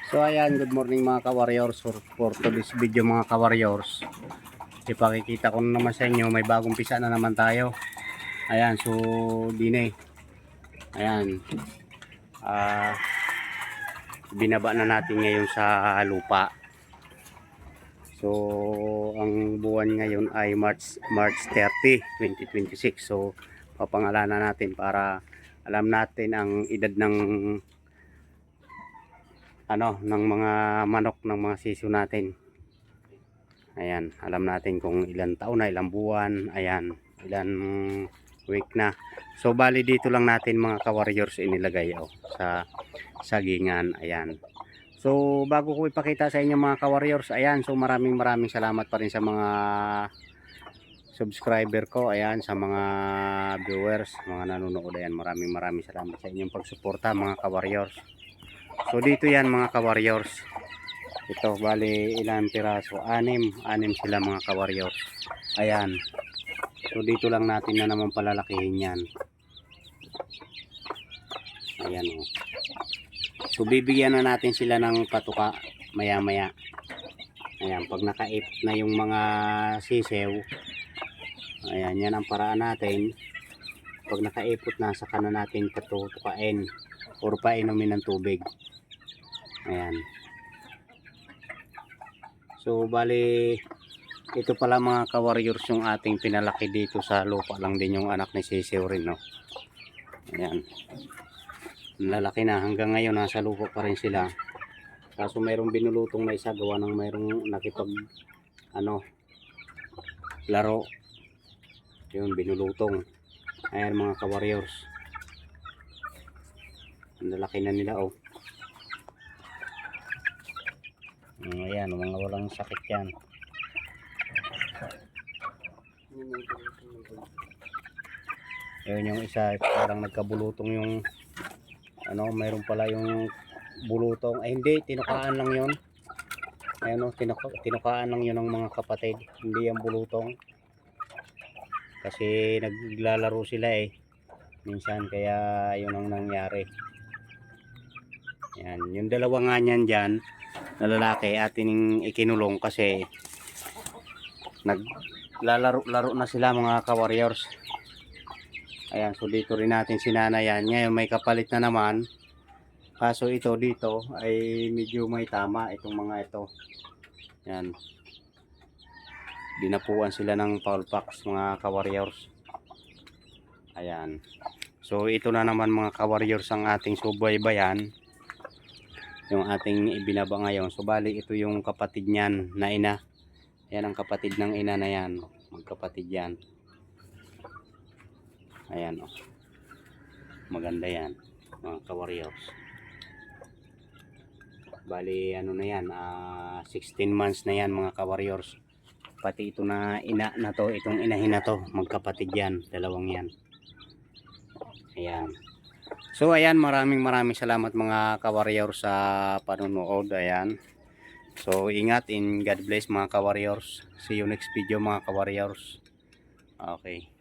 So ayan, good morning mga ka-warriors. For today's video mga ka-warriors, ipakikita ko naman sa inyo, may bagong pisa na naman tayo. Ayan, so dine. Ayan. Binaba na natin ngayon sa lupa. So ang buwan ngayon ay March 30, 2026. So papangalanan natin para alam natin ang edad ng ng mga manok ng mga sisiw natin. Ayan, alam natin kung ilang taon na, ilang buwan, ayan, ilang week na. So bali dito lang natin mga ka-warriors inilagay sa sagingan. Ayan. So bago ko ipakita sa inyo mga ka-warriors, ayan, so maraming salamat pa rin sa mga subscriber ko, ayan, sa mga viewers, mga nanonood, ayan, maraming salamat sa inyong pagsuporta mga ka-warriors. So dito yan mga ka-warriors. Ito bali ilang piraso, anim sila mga ka-warriors. Ayan. So dito lang natin na naman palalakihin yan. Ayan o. So bibigyan na natin sila ng patuka maya maya. Ayan, pag nakaipot na yung mga sisew, ayan, yan ang paraan natin. Pag nakaipot na, saka na natin tutukain or painumin ng tubig. Ayan. So bali ito pala mga ka-warriors yung ating pinalaki dito sa lupa lang din yung anak ni Sisiw rin, no. Ayan. Lalaki na hanggang ngayon, nasa lupa pa rin sila. Kaso mayroong binulutong na isa, gawa ng mayroong nakipag laro. Yun, binulutong. Ayan mga ka-warriors. Ang lalaki na nila ayan, mga walang sakit yan. Ayun yung isa, parang nagkabulutong yung mayroon pala yung bulutong. Ay hindi, tinukaan lang yun. Ayun tinukaan lang yun ng mga kapatid. Hindi yung bulutong. Kasi naglalaro sila minsan, kaya yun ang nangyari. Yan, yung dalawa nga niyan dyan na lalaki ating ikinulong kasi naglalaro na sila mga ka-warriors. Ayan, so dito rin natin sinanayan. Ngayon may kapalit na naman. Kaso ito dito ay medyo may tama itong mga ito. Yan. Dinapuan sila ng foul packs mga ka-warriors. Ayan. So ito na naman mga ka-warriors ang ating subaybayan. Yung ating ibinaba ngayon. So bali ito yung kapatid niyan na ina. Ayan ang kapatid ng ina na yan. Magkapatid yan. Ayan maganda yan mga ka-warriors. Bali na yan, 16 months na yan mga ka-warriors. Pati ito na ina na to, itong inahin na to, magkapatid yan, dalawang yan. Ayan. So ayan, maraming salamat mga ka-warriors sa panonood. Ayan. So ingat, in God bless mga ka-warriors. See you next video mga ka-warriors. Okay.